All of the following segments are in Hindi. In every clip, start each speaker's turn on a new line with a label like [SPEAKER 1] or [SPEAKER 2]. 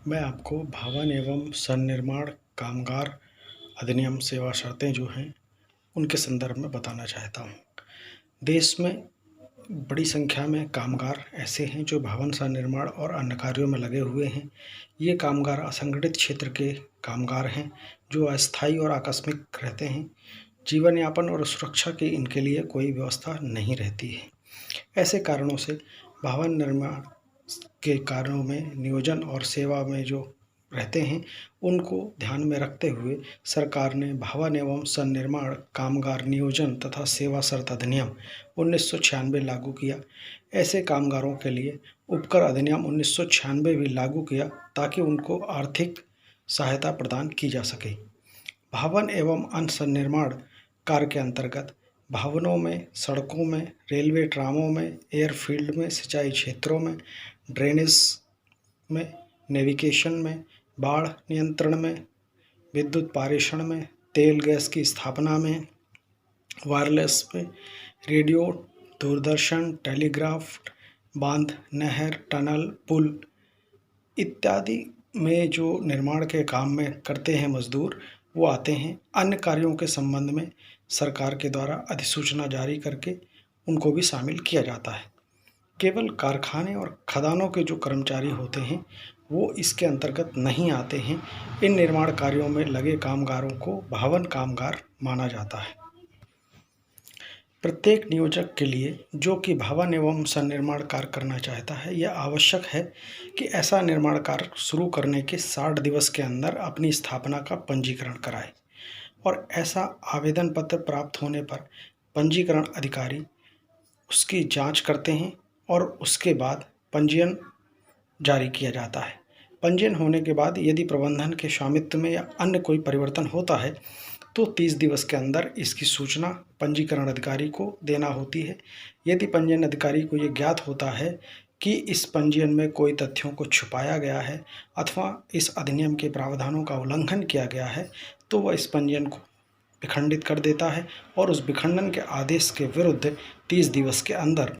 [SPEAKER 1] मैं आपको भवन एवं सन्निर्माण कामगार अधिनियम सेवा शर्तें जो हैं उनके संदर्भ में बताना चाहता हूँ। देश में बड़ी संख्या में कामगार ऐसे हैं जो भवन सन्निर्माण और अन्य कार्यों में लगे हुए हैं। ये कामगार असंगठित क्षेत्र के कामगार हैं जो अस्थायी और आकस्मिक रहते हैं। जीवन यापन और सुरक्षा की इनके लिए कोई व्यवस्था नहीं रहती है। ऐसे कारणों से भवन निर्माण के कार्यों में नियोजन और सेवा में जो रहते हैं उनको ध्यान में रखते हुए सरकार ने भवन एवं सन्निर्माण कामगार नियोजन तथा सेवा शर्त अधिनियम 1996 लागू किया। ऐसे कामगारों के लिए उपकर अधिनियम 1996 भी लागू किया ताकि उनको आर्थिक सहायता प्रदान की जा सके। भवन एवं अन्य सन्निर्माण कार्य के अंतर्गत भवनों में, सड़कों में, रेलवे ट्रामों में, एयरफील्ड में, सिंचाई क्षेत्रों में, ड्रेनेज में, नेविगेशन में, बाढ़ नियंत्रण में, विद्युत पारेषण में, तेल गैस की स्थापना में, वायरलेस में, रेडियो, दूरदर्शन, टेलीग्राफ, बांध, नहर, टनल, पुल इत्यादि में जो निर्माण के काम में करते हैं मजदूर वो आते हैं। अन्य कार्यों के संबंध में सरकार के द्वारा अधिसूचना जारी करके उनको भी शामिल किया जाता है। केवल कारखाने और खदानों के जो कर्मचारी होते हैं वो इसके अंतर्गत नहीं आते हैं। इन निर्माण कार्यों में लगे कामगारों को भवन कामगार माना जाता है। प्रत्येक नियोजक के लिए जो कि भवन एवं सन्निर्माण कार्य करना चाहता है यह आवश्यक है कि ऐसा निर्माण कार्य शुरू करने के 60 दिवस के अंदर अपनी स्थापना का पंजीकरण कराए और ऐसा आवेदन पत्र प्राप्त होने पर पंजीकरण अधिकारी उसकी जांच करते हैं और उसके बाद पंजीयन जारी किया जाता है। पंजीयन होने के बाद यदि प्रबंधन के स्वामित्व में या अन्य कोई परिवर्तन होता है तो 30 दिवस के अंदर इसकी सूचना पंजीकरण अधिकारी को देना होती है। यदि पंजीयन अधिकारी को ये ज्ञात होता है कि इस पंजीयन में कोई तथ्यों को छुपाया गया है अथवा इस अधिनियम के प्रावधानों का उल्लंघन किया गया है तो वह इस पंजीयन को विखंडित कर देता है और उस विखंडन के आदेश के विरुद्ध 30 दिवस के अंदर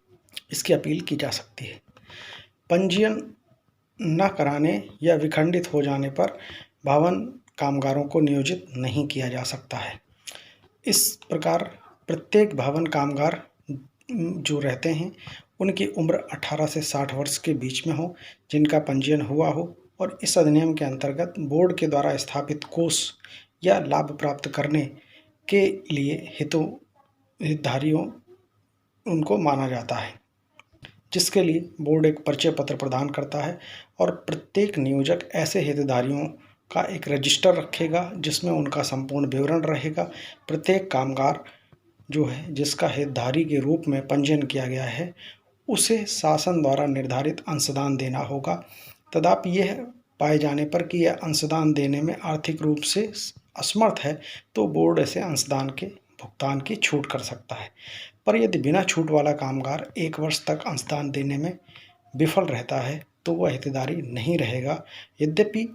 [SPEAKER 1] इसकी अपील की जा सकती है। पंजीयन न कराने या विखंडित हो जाने पर भवन कामगारों को नियोजित नहीं किया जा सकता है। इस प्रकार प्रत्येक भवन कामगार जो रहते हैं उनकी उम्र 18 से 60 वर्ष के बीच में हो, जिनका पंजीयन हुआ हो और इस अधिनियम के अंतर्गत बोर्ड के द्वारा स्थापित कोष या लाभ प्राप्त करने के लिए हितधारियों उनको माना जाता है, जिसके लिए बोर्ड एक परिचय पत्र प्रदान करता है और प्रत्येक नियोजक ऐसे हितधारियों का एक रजिस्टर रखेगा जिसमें उनका संपूर्ण विवरण रहेगा। प्रत्येक कामगार जो है जिसका हितधारी के रूप में पंजीयन किया गया है उसे शासन द्वारा निर्धारित अंशदान देना होगा। तथापि यह पाए जाने पर कि यह अंशदान देने में आर्थिक रूप से असमर्थ है तो बोर्ड ऐसे अंशदान के भुगतान की छूट कर सकता है। पर यदि बिना छूट वाला कामगार 1 वर्ष तक अंशदान देने में विफल रहता है तो वह हितधारी नहीं रहेगा। यद्यपि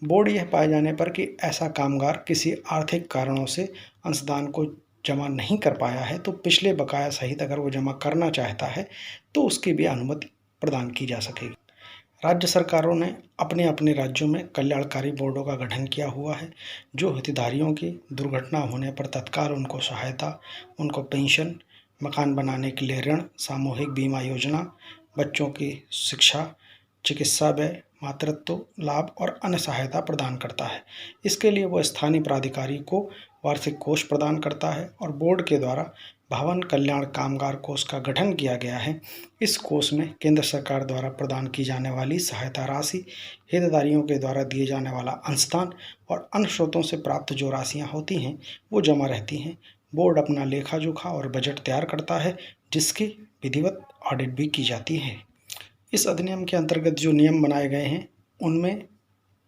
[SPEAKER 1] बोर्ड यह पाए जाने पर कि ऐसा कामगार किसी आर्थिक कारणों से अंशदान को जमा नहीं कर पाया है तो पिछले बकाया सहित अगर वो जमा करना चाहता है तो उसकी भी अनुमति प्रदान की जा सकेगी। राज्य सरकारों ने अपने अपने राज्यों में कल्याणकारी बोर्डों का गठन किया हुआ है जो हितधारियों की दुर्घटना होने पर तत्काल उनको सहायता, उनको पेंशन, मकान बनाने के लिए ऋण, सामूहिक बीमा योजना, बच्चों की शिक्षा, चिकित्सा व्यय, मातृत्व लाभ और अन्य सहायता प्रदान करता है। इसके लिए वो स्थानीय प्राधिकारी को वार्षिक कोष प्रदान करता है और बोर्ड के द्वारा भवन कल्याण कामगार कोष का गठन किया गया है। इस कोष में केंद्र सरकार द्वारा प्रदान की जाने वाली सहायता राशि, हितधारियों के द्वारा दिए जाने वाला अंशदान और अन्य स्रोतों से प्राप्त जो राशियाँ होती हैं वो जमा रहती हैं। बोर्ड अपना लेखा जोखा और बजट तैयार करता है जिसकी विधिवत ऑडिट भी की जाती है। इस अधिनियम के अंतर्गत जो नियम बनाए गए हैं उनमें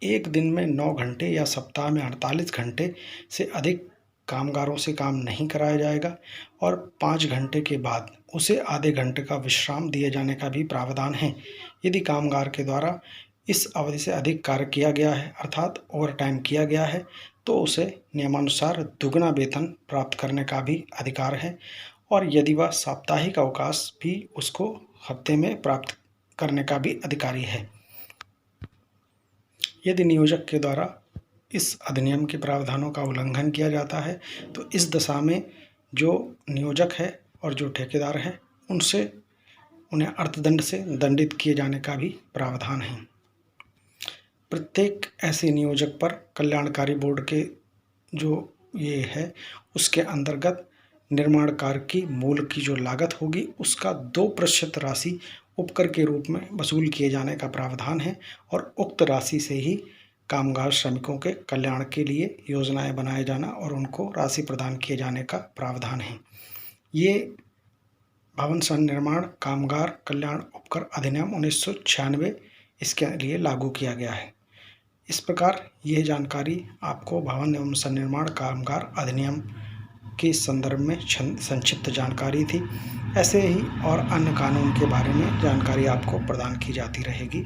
[SPEAKER 1] एक दिन में 9 घंटे या सप्ताह में 48 घंटे से अधिक कामगारों से काम नहीं कराया जाएगा और 5 घंटे के बाद उसे आधे घंटे का विश्राम दिए जाने का भी प्रावधान है। यदि कामगार के द्वारा इस अवधि से अधिक कार्य किया गया है अर्थात ओवर टाइम किया गया है तो उसे नियमानुसार दुगना वेतन प्राप्त करने का भी अधिकार है और यदि वह साप्ताहिक अवकाश भी उसको हफ्ते में प्राप्त करने का भी अधिकारी है। यदि नियोजक के द्वारा इस अधिनियम के प्रावधानों का उल्लंघन किया जाता है तो इस दशा में जो नियोजक है और जो ठेकेदार है उन्हें अर्थदंड से दंडित किए जाने का भी प्रावधान है। प्रत्येक ऐसे नियोजक पर कल्याणकारी बोर्ड के जो ये है उसके अंतर्गत निर्माण कार्य की मूल की जो लागत होगी उसका 2% राशि उपकर के रूप में वसूल किए जाने का प्रावधान है और उक्त राशि से ही कामगार श्रमिकों के कल्याण के लिए योजनाएं बनाए जाना और उनको राशि प्रदान किए जाने का प्रावधान है। ये भवन निर्माण कामगार कल्याण उपकर अधिनियम 1996 इसके लिए लागू किया गया है। इस प्रकार यह जानकारी आपको भवन एवं सन्निर्माण कामगार अधिनियम के संदर्भ में संक्षिप्त जानकारी थी। ऐसे ही और अन्य कानून के बारे में जानकारी आपको प्रदान की जाती रहेगी।